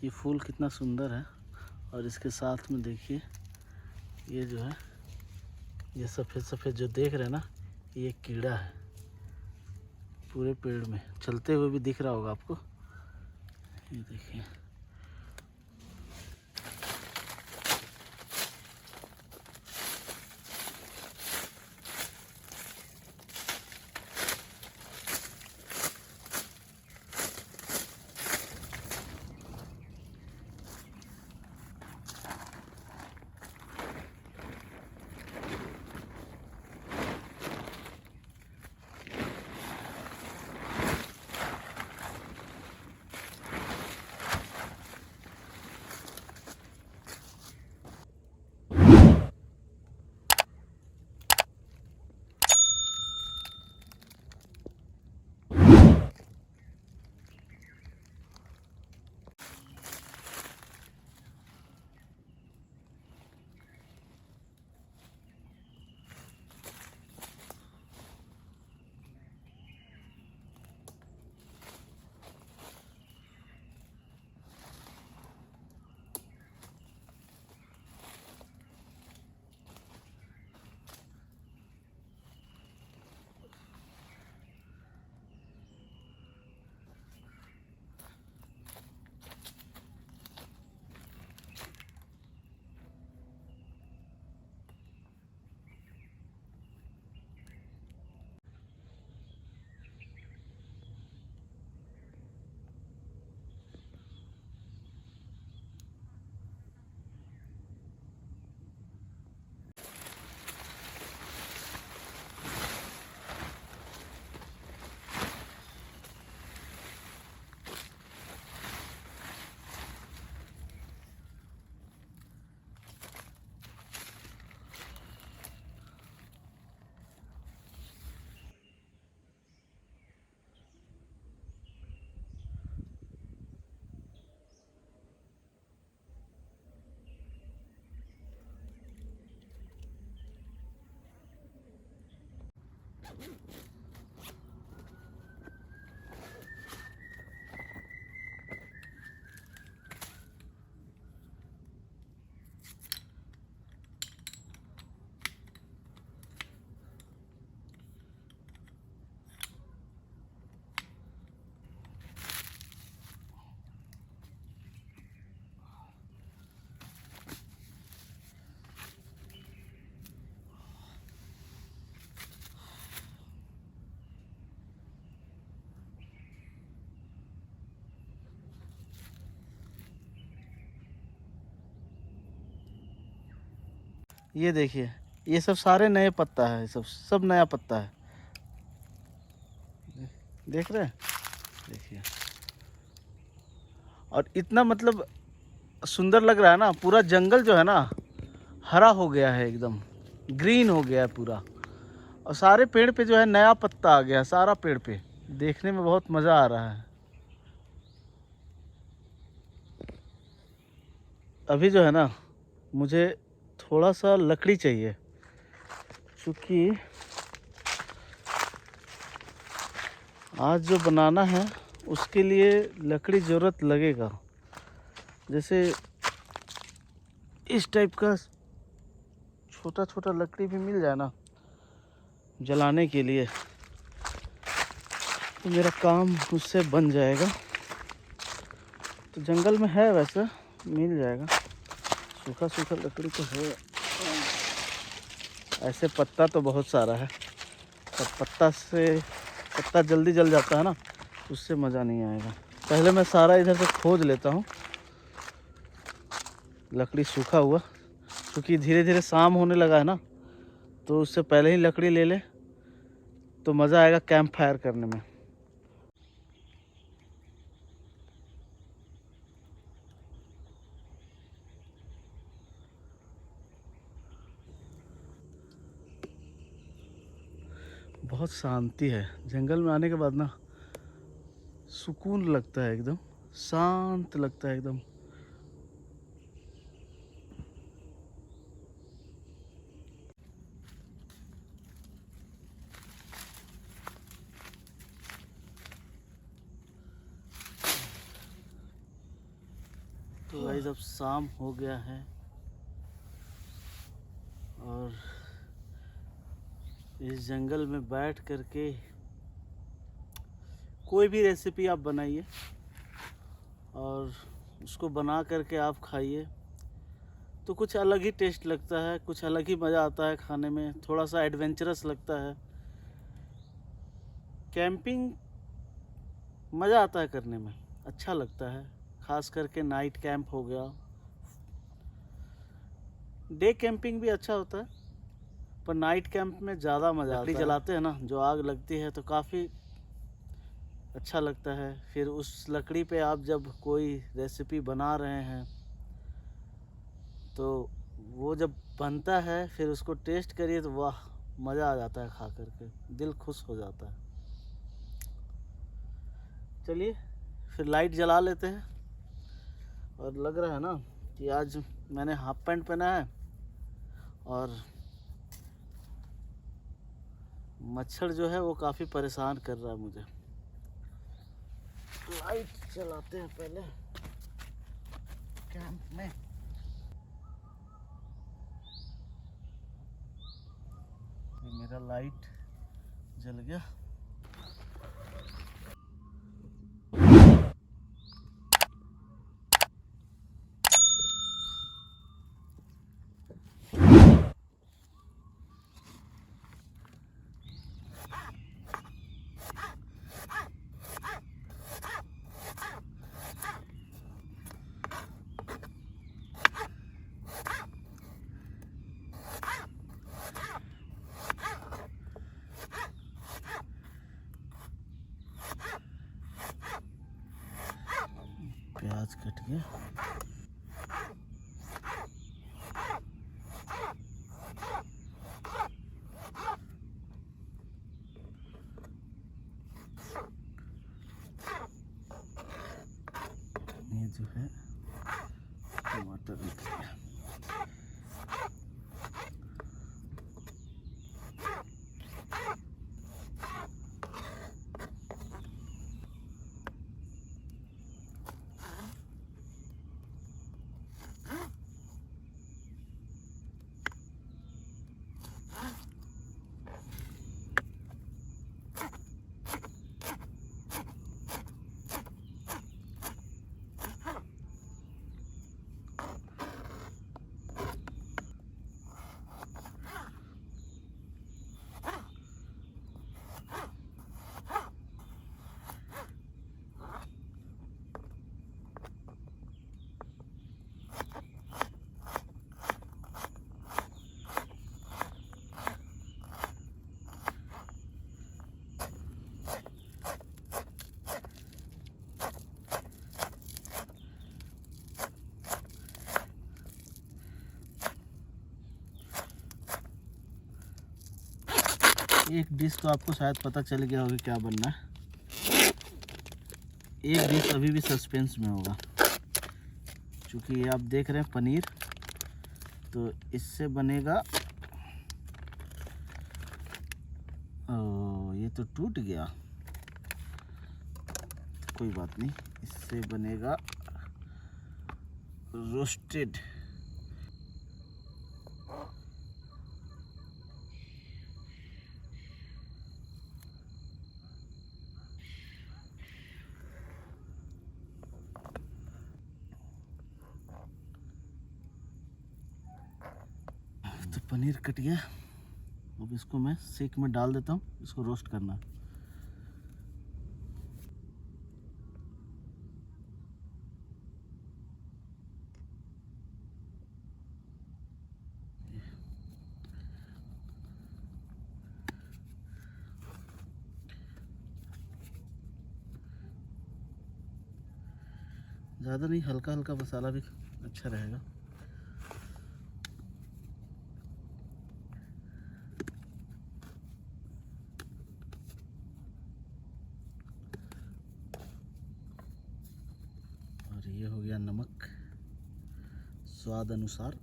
ये फूल कितना सुंदर है। और इसके साथ में देखिए ये जो है, ये सफ़ेद सफ़ेद जो देख रहे हैं ना, ये कीड़ा है। पूरे पेड़ में चलते हुए भी दिख रहा होगा आपको। ये देखिए, ये देखिए, ये सब सारे नए पत्ता है। सब नया पत्ता है। देख रहे हैं, देखिए। और इतना मतलब सुंदर लग रहा है ना। पूरा जंगल जो है ना, हरा हो गया है, एकदम ग्रीन हो गया है पूरा। और सारे पेड़ पे जो है नया पत्ता आ गया, सारा पेड़ पे। देखने में बहुत मज़ा आ रहा है। अभी जो है ना, मुझे थोड़ा सा लकड़ी चाहिए, क्योंकि आज जो बनाना है उसके लिए लकड़ी ज़रूरत लगेगा। जैसे इस टाइप का छोटा छोटा लकड़ी भी मिल जाए ना जलाने के लिए, तो मेरा काम उससे बन जाएगा। तो जंगल में है, वैसे मिल जाएगा। सूखा सूखा लकड़ी तो है। ऐसे पत्ता तो बहुत सारा है, पर पत्ता जल्दी जल जाता है ना, उससे मज़ा नहीं आएगा। पहले मैं सारा इधर से खोज लेता हूँ लकड़ी सूखा हुआ, क्योंकि धीरे धीरे शाम होने लगा है ना, तो उससे पहले ही लकड़ी ले ले तो मज़ा आएगा कैंप फायर करने में। बहुत शांति है जंगल में आने के बाद ना, सुकून लगता है, एकदम शांत लगता है एकदम। तो गाइस अब शाम हो गया है और इस जंगल में बैठ करके कोई भी रेसिपी आप बनाइए और उसको बना करके आप खाइए तो कुछ अलग ही टेस्ट लगता है, कुछ अलग ही मज़ा आता है खाने में, थोड़ा सा एडवेंचरस लगता है। कैंपिंग मज़ा आता है करने में, अच्छा लगता है, ख़ास करके नाइट कैंप हो गया। डे कैंपिंग भी अच्छा होता है पर नाइट कैंप में ज़्यादा मज़ा आता है। लकड़ी जलाते हैं ना, जो आग लगती है तो काफ़ी अच्छा लगता है। फिर उस लकड़ी पे आप जब कोई रेसिपी बना रहे हैं तो वो जब बनता है फिर उसको टेस्ट करिए तो वाह, मज़ा आ जाता है, खा करके दिल खुश हो जाता है। चलिए फिर लाइट जला लेते हैं। और लग रहा है ना कि आज मैंने हाफ पैंट पहना है और मच्छर जो है वो काफ़ी परेशान कर रहा है मुझे। लाइट जलाते हैं पहले कैंप में। मेरा लाइट जल गया। प्याज कट गया। ये जो है टमाटर निकल गया। एक डिश तो आपको शायद पता चल गया होगा क्या बनना है। एक डिश अभी भी सस्पेंस में होगा क्योंकि ये आप देख रहे हैं पनीर, तो इससे बनेगा। ओ, ये तो टूट गया, कोई बात नहीं, इससे बनेगा रोस्टेड। तो पनीर कट गया, अब इसको मैं सेक में डाल देता हूँ, इसको रोस्ट करना। ज़्यादा नहीं, हल्का हल्का मसाला भी अच्छा रहेगा। और ये हो गया नमक स्वाद अनुसार।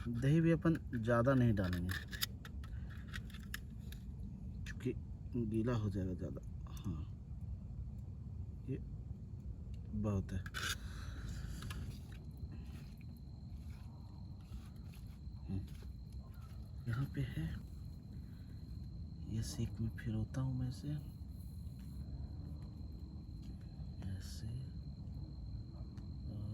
दही भी अपन ज़्यादा नहीं डालेंगे। गीला हो जाएगा ज़्यादा। हाँ, ये बहुत है। यहाँ पे है, ये सीख में फिरोता हूँ मैं इसे ऐसे, और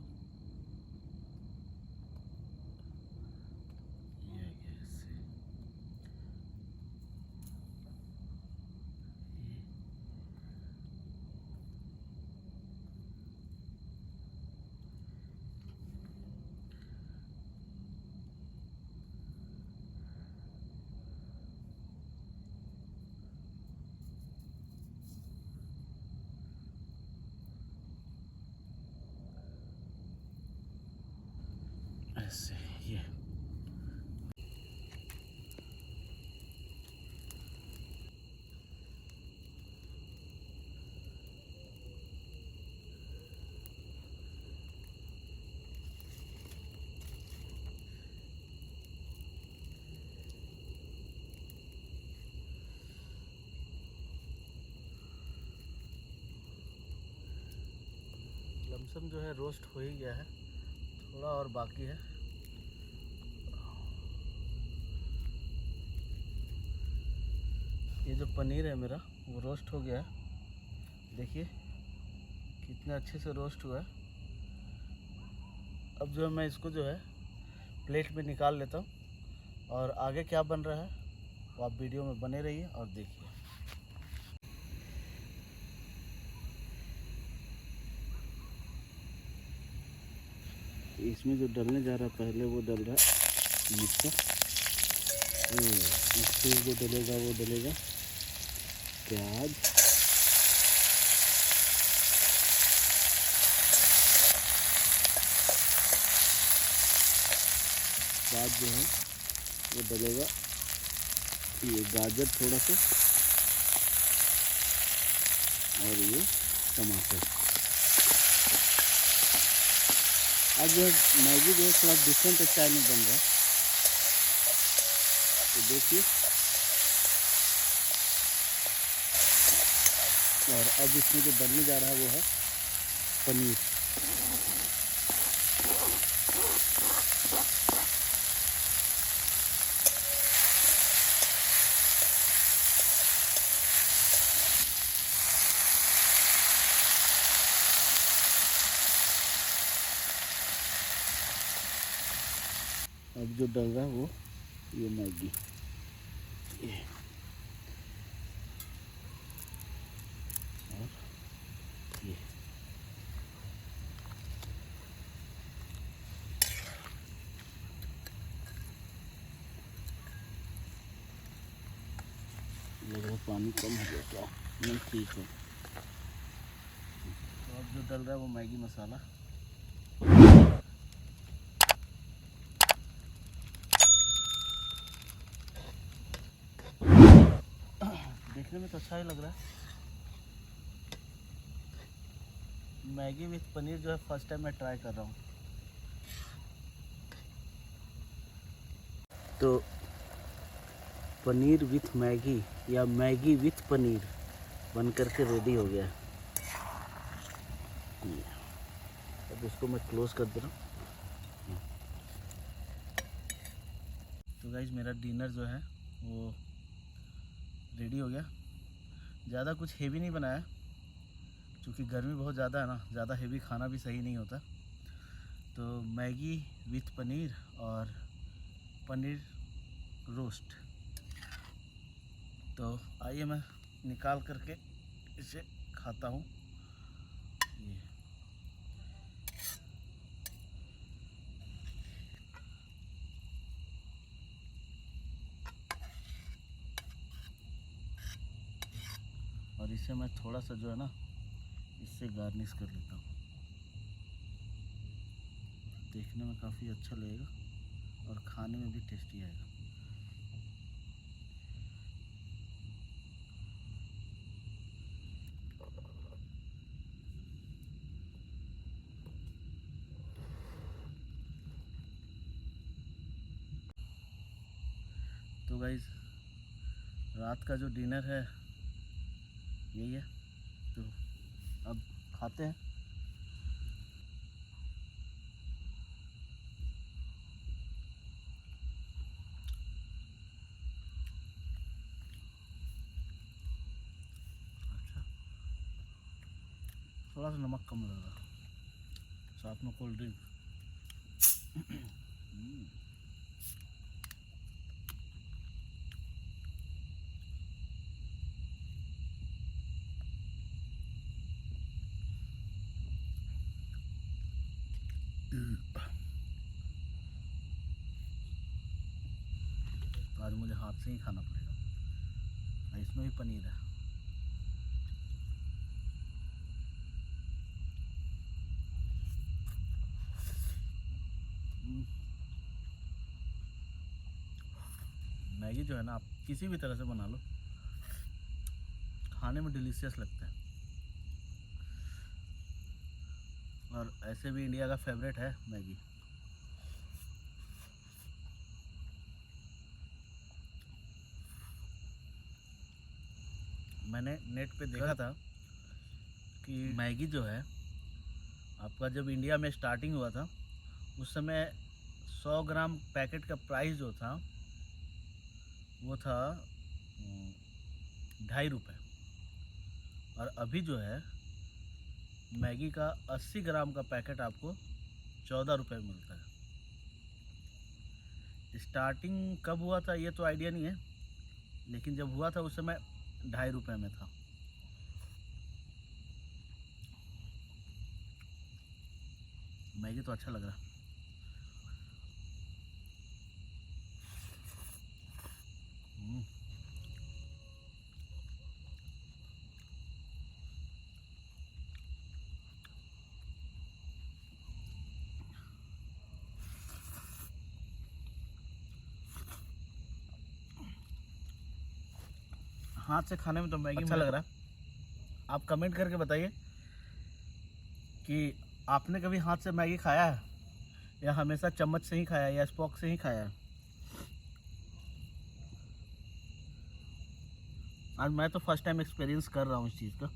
ये आगे ऐसे, ऐसे ये। लमसम जो है रोस्ट हो ही गया है, थोड़ा और बाकी है। ये जो पनीर है मेरा वो रोस्ट हो गया है, देखिए कितना अच्छे से रोस्ट हुआ है। अब जो है मैं इसको जो है प्लेट में निकाल लेता हूँ, और आगे क्या बन रहा है वो आप वीडियो में बने रहिए और देखिए। इसमें जो डलने जा रहा है पहले वो डल रहा है मिर्चा, फिर जो डलेगा वो डलेगा प्याज, बाद जो है वो डलेगा ये गाजर थोड़ा सा, और ये टमाटर। आज जो है मैगी जो है थोड़ा डिफरेंट स्टाइल में बन रहा है, तो देखिए। और अब इसमें जो बनने जा रहा है वो है पनीर। अब जो डल रहा है वो ये मैगी, ये और ये। लग रहा है पानी कम हो गया क्या? नहीं, ठीक है। तो अब जो डल रहा है वो मैगी मसाला। देखने में तो अच्छा ही लग रहा है। मैगी विथ पनीर जो है फर्स्ट टाइम मैं ट्राई कर रहा हूँ। तो पनीर विथ मैगी या मैगी विथ पनीर बन करके रेडी हो गया है। अब इसको मैं क्लोज कर दे रहा हूँ। तो गाइज मेरा डिनर जो है वो रेडी हो गया। ज़्यादा कुछ हेवी नहीं बनाया, क्योंकि गर्मी बहुत ज़्यादा है ना, ज़्यादा हेवी खाना भी सही नहीं होता। तो मैगी विथ पनीर और पनीर रोस्ट। तो आइए मैं निकाल करके इसे खाता हूँ। ये और इसे मैं थोड़ा सा जो है ना इससे गार्निश कर लेता हूँ। देखने में काफ़ी अच्छा लगेगा और खाने में भी टेस्टी आएगा। तो गाइस रात का जो डिनर है यही है। तो अब खाते हैं। अच्छा, थोड़ा सा नमक कम लग रहा, साथ में कोल्ड ड्रिंक। तो आज मुझे हाथ से ही खाना पड़ेगा। इसमें भी पनीर है। मैगी जो है ना, आप किसी भी तरह से बना लो, खाने में डिलीशियस लगता है। और ऐसे भी इंडिया का फेवरेट है मैगी। मैंने नेट पे देखा था कि मैगी जो है आपका, जब इंडिया में स्टार्टिंग हुआ था उस समय 100 ग्राम पैकेट का प्राइस जो था वो था 2.5 रुपये। और अभी जो है मैगी का 80 ग्राम का पैकेट आपको 14 रुपये में मिलता है। स्टार्टिंग कब हुआ था ये तो आइडिया नहीं है, लेकिन जब हुआ था उस समय 2.5 रुपये में था। मैगी तो अच्छा लग रहा है। हाथ से खाने में तो मैगी अच्छा लग रहा है। आप कमेंट करके बताइए कि आपने कभी हाथ से मैगी खाया है या हमेशा चम्मच से ही खाया है या स्पोक से ही खाया है। आज मैं तो फर्स्ट टाइम एक्सपीरियंस कर रहा हूँ इस चीज़ का।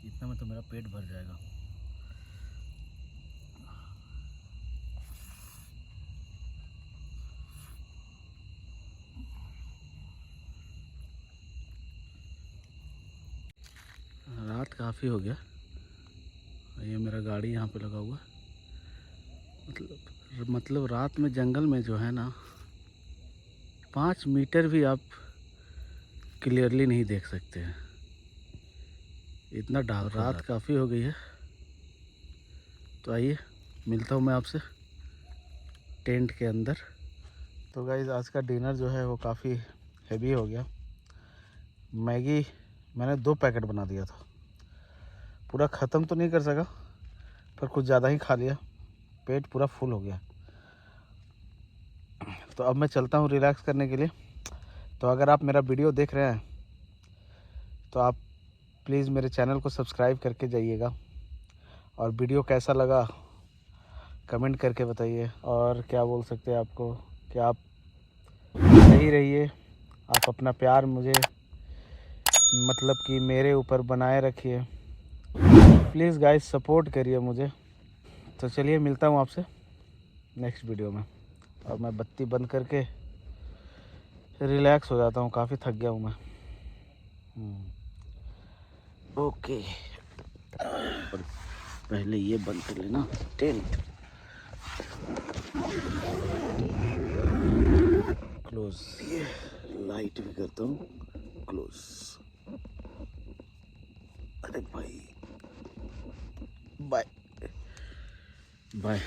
इतना में तो मेरा पेट भर जाएगा। रात काफ़ी हो गया। ये मेरा गाड़ी यहाँ पे लगा हुआ। मतलब रात में जंगल में जो है ना 5 मीटर भी आप क्लियरली नहीं देख सकते हैं, इतना डार्क। रात काफ़ी हो गई है। तो आइए मिलता हूँ मैं आपसे टेंट के अंदर। तो गाइस आज का डिनर जो है वो काफ़ी हेवी हो गया। मैगी मैंने 2 पैकेट बना दिया था। पूरा ख़त्म तो नहीं कर सका, पर कुछ ज़्यादा ही खा लिया। पेट पूरा फुल हो गया। तो अब मैं चलता हूँ रिलैक्स करने के लिए। तो अगर आप मेरा वीडियो देख रहे हैं तो आप प्लीज़ मेरे चैनल को सब्सक्राइब करके जाइएगा। और वीडियो कैसा लगा कमेंट करके बताइए। और क्या बोल सकते हैं आपको कि आप सही रहिए। आप अपना प्यार मुझे मतलब कि मेरे ऊपर बनाए रखिए। प्लीज़ गाइस सपोर्ट करिए मुझे। तो चलिए मिलता हूँ आपसे नेक्स्ट वीडियो में। और मैं बत्ती बंद करके रिलैक्स हो जाता हूँ, काफ़ी थक गया हूँ मैं। ओके, पहले ये बंद कर लेना टेंट। क्लोज, ये लाइट भी करता हूँ क्लोज। अरे भाई बाय बाय।